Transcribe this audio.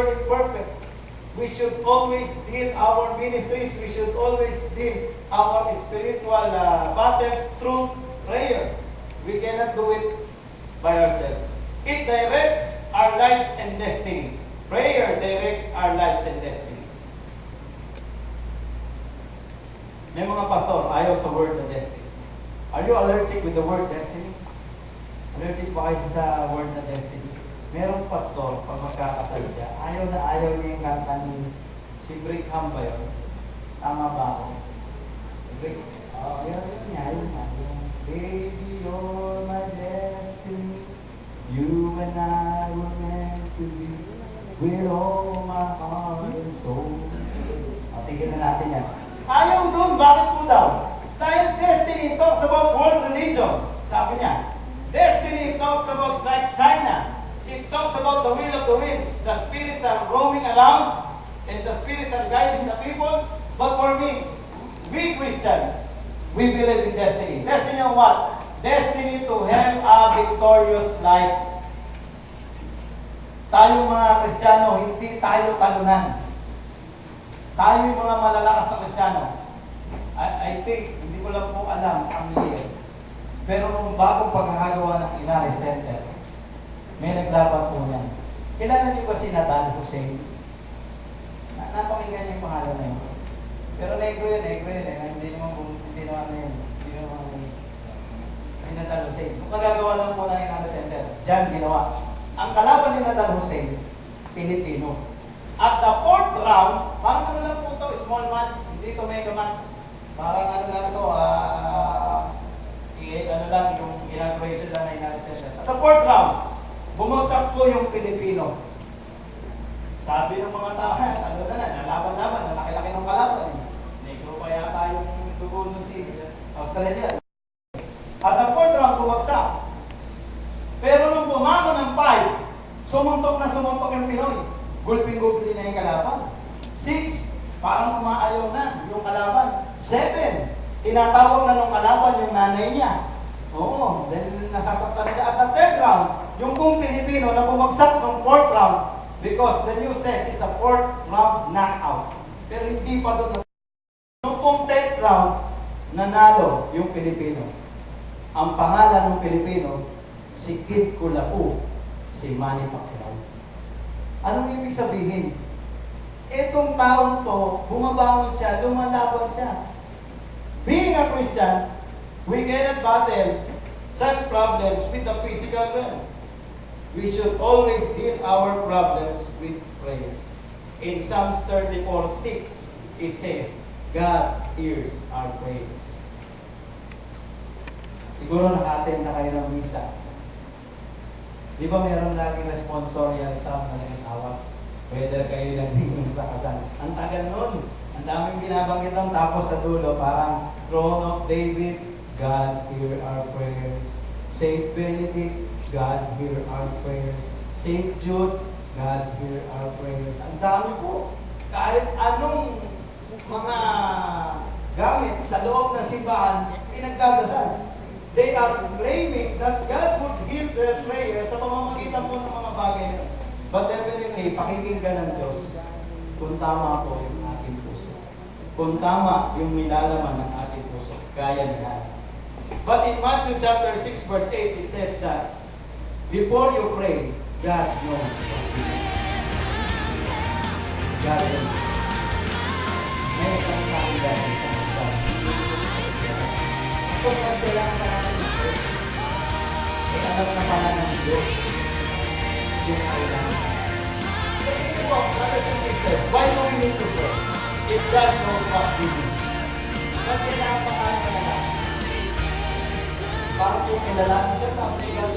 never imperfect. We should always deal our ministries, we should always deal our spiritual battles through prayer. We cannot do it by ourselves. It directs our lives and destiny. Prayer directs our lives and destiny. May mga pastor, ayaw sa word na destiny. Are you allergic with the word destiny? Allergic ba kayo sa word na destiny? Merong pastor, pag magkakasal siya, ayaw na ayaw niya yung kanta ni si Brigham ba yun? Tama ba ako? Yun niya. Baby, you're my destiny. You and I were meant to be with all my heart and soul. Tignan na natin yan. Ayaw dun, bakit po daw? Dahil destiny talks about world religion. Sabi niya, destiny talks about like China. It talks about the will of the wind. The spirits are roaming around and the spirits are guiding the people. But for me, we Christians, we believe in destiny. Destiny of what? Destiny to have a victorious life. Tayo mga Kristiyano, hindi tayo talunan. Tayo yung mga malalakas na Kristiyano. I think, hindi ko lang po alam ang year. Pero nung bagong paghahagawa ng Inaris Center, may naglaban po niyan. Kilala niyo ba si Nadal Hussein? Napakinggan niyo yung pangalan na yun. Pero negro yun. Hindi naman yun. Si Nadal Hussein. Kung nagagawa lang po ng Inaris Center, dyan ginawa. Ang kalaban ni Nadal Hussein, Pilipino. At the fourth round, parang ano lang po ito, small match, hindi ito mega match. Parang ano lang ito, ano lang, yung inauguration lang na Inaris Center. At the fourth round, bumagsak po yung Pilipino. Sabi ng mga tao, ano na, nalaban-laban, nalaki-laki ng kalaban. Negro pa yata yung dugo nun si Australia. At the fourth round, bumagsak. Pero nung bumangon ng 5, sumuntok yung Pinoy. Gulping-gulping na yung kalaban. 6, parang umaayaw na yung kalaban. 7, tinatawag na nung kalaban yung nanay niya. Oo, dahil nasasaktan siya. At the third round, yung kung Pilipino na bumagsak ng fourth round because the news says it's a fourth round knockout. Pero hindi pa doon. Yung kung 10th round, nanalo yung Pilipino. Ang pangalan ng Pilipino, si Kid Kulapu, si Manny Pacquiao. Anong ibig sabihin? Itong taong to, bumabangon siya, lumalaban siya. Being a Christian, we cannot battle such problems with the physical realm. We should always deal our problems with prayers. In Psalms 34:6, it says, God hears our prayers. Siguro naka-attend na kayo ng misa. Di ba meron laging responsorial psalm na nagtawag? Whether kayo nagdingin sa kasal. Ang tagal nun. Ang daming binabanggit lang, tapos sa dulo, parang Throne of David, God hear our prayers. Saint Benedict, God hear our prayers. Saint Jude, God hear our prayers. Ang dami po. Kahit anong mga gamit sa loob ng simbahan, pinagdadasal. They are claiming that God would hear their prayers sa pamamagitan po ng mga bagay na. But definitely, pakikinggan ng Diyos kung tama po yung ating puso. Kung tama yung nilalaman ng ating puso, kaya nila. But in Matthew chapter 6 verse 8, it says that before you pray, God knows what you need. God knows. May isang sabi dahil sa masasabi. Kung kailangan ka natin ito, may alam na pala ng Diyos yung kailangan. Kasi po, brothers and sisters, why do we need to pray? If God knows what we need. Ba't kailangan pa ka na lang? Bakit kung kilalanin siya sa ating God